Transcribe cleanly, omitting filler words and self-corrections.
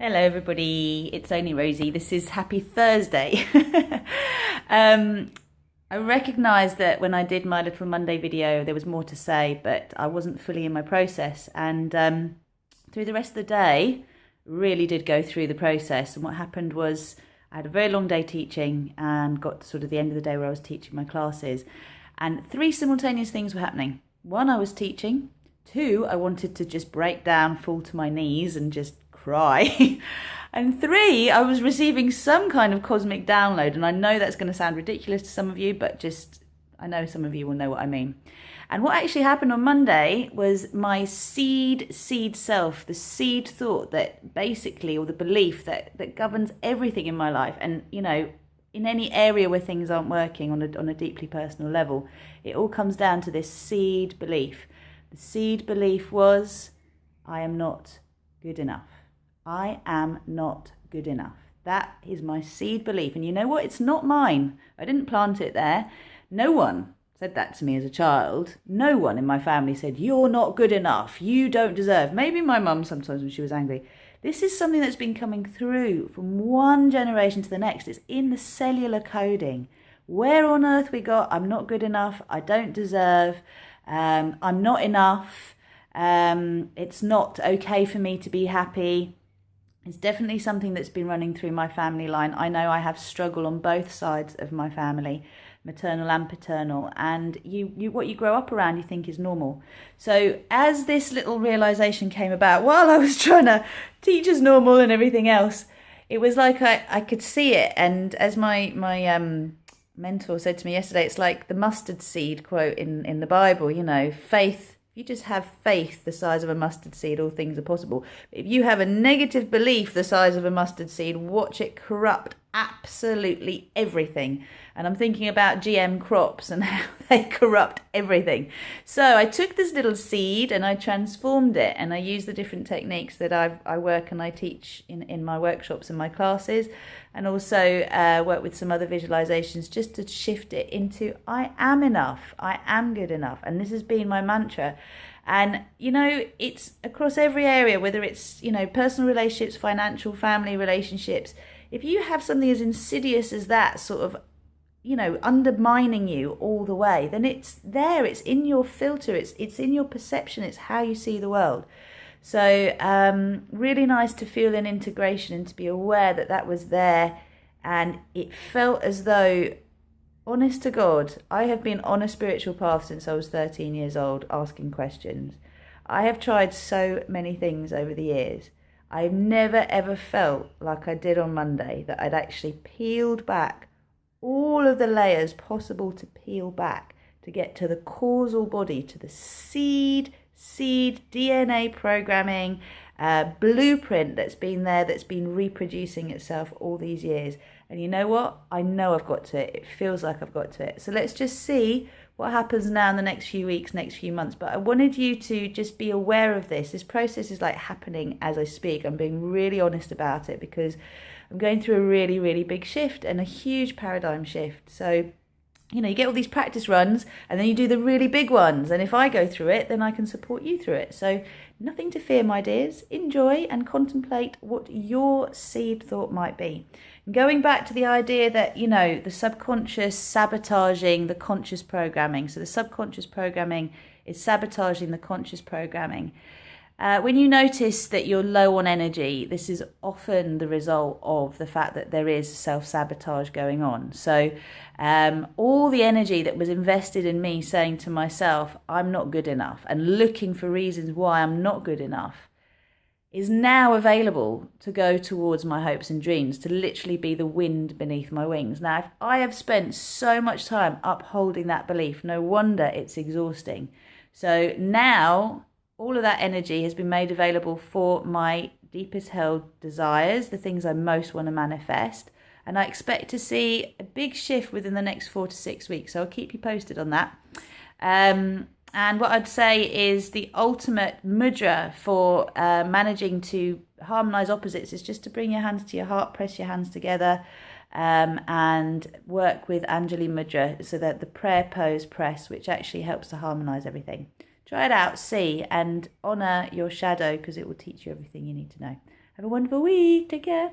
Hello everybody, it's only Rosie. This is Happy Thursday. I recognised that when I did my little Monday video there was more to say, but I wasn't fully in my process, and through the rest of the day really did go through the process. And what happened was I had a very long day teaching and got to sort of the end of the day where I was teaching my classes, and three simultaneous things were happening. One, I was teaching. Two, I wanted to just break down, fall to my knees and just cry. And three, I was receiving some kind of cosmic download. And I know that's going to sound ridiculous to some of you, but just, I know some of you will know what I mean. And what actually happened on Monday was my seed self, the seed thought that basically, or the belief that governs everything in my life. And, you know, in any area where things aren't working on a deeply personal level, it all comes down to this seed belief. The seed belief was, I am not good enough. I am not good enough. That is my seed belief. And you know what? It's not mine. I didn't plant it there. No one said that to me as a child. No one in my family said, you're not good enough. You don't deserve. Maybe my mum sometimes when she was angry. This is something that's been coming through from one generation to the next. It's in the cellular coding. Where on earth we got, I'm not good enough. I don't deserve. I'm not enough. It's not okay for me to be happy. It's definitely something that's been running through my family line. I know I have struggle on both sides of my family, maternal and paternal, and what you grow up around you think is normal. So as this little realization came about while I was trying to teach as normal and everything else, it was like I could see it. And as my mentor said to me yesterday, it's like the mustard seed quote in the Bible, you know, faith. If you just have faith the size of a mustard seed, all things are possible. But if you have a negative belief the size of a mustard seed, watch it corrupt absolutely everything. And I'm thinking about GM crops and how they corrupt everything. So I took this little seed and I transformed it, and I use the different techniques that I work and I teach in my workshops and my classes, and also work with some other visualizations just to shift it into I am enough, I am good enough. And this has been my mantra. And, you know, it's across every area, whether it's, you know, personal relationships, financial, family relationships. If you have something as insidious as that sort of, you know, undermining you all the way, then it's there, it's in your filter, it's in your perception, it's how you see the world. So really nice to feel an integration and to be aware that that was there. And it felt as though, honest to God, I have been on a spiritual path since I was 13 years old, asking questions. I have tried so many things over the years. I've never ever felt like I did on Monday, that I'd actually peeled back all of the layers possible to peel back to get to the causal body, to the seed DNA programming blueprint that's been there, that's been reproducing itself all these years. And you know what? I know I've got to it. It feels like I've got to it. So let's just see what happens now in the next few weeks, next few months. But I wanted you to just be aware of this. This process is like happening as I speak. I'm being really honest about it because I'm going through a really, really big shift and a huge paradigm shift. So, you know, you get all these practice runs and then you do the really big ones. And if I go through it, then I can support you through it. So nothing to fear, my dears. Enjoy and contemplate what your seed thought might be. Going back to the idea that, you know, the subconscious sabotaging the conscious programming. So the subconscious programming is sabotaging the conscious programming. When you notice that you're low on energy, this is often the result of the fact that there is self-sabotage going on. So all the energy that was invested in me saying to myself, I'm not good enough, and looking for reasons why I'm not good enough, is now available to go towards my hopes and dreams, to literally be the wind beneath my wings. Now, if I have spent so much time upholding that belief, no wonder it's exhausting. So now all of that energy has been made available for my deepest held desires, the things I most want to manifest. And I expect to see a big shift within the next 4 to 6 weeks. So I'll keep you posted on that. And what I'd say is the ultimate mudra for managing to harmonize opposites is just to bring your hands to your heart, press your hands together, and work with Anjali Mudra, so that the prayer pose press, which actually helps to harmonize everything. Try it out, see, and honor your shadow, because it will teach you everything you need to know. Have a wonderful week. Take care.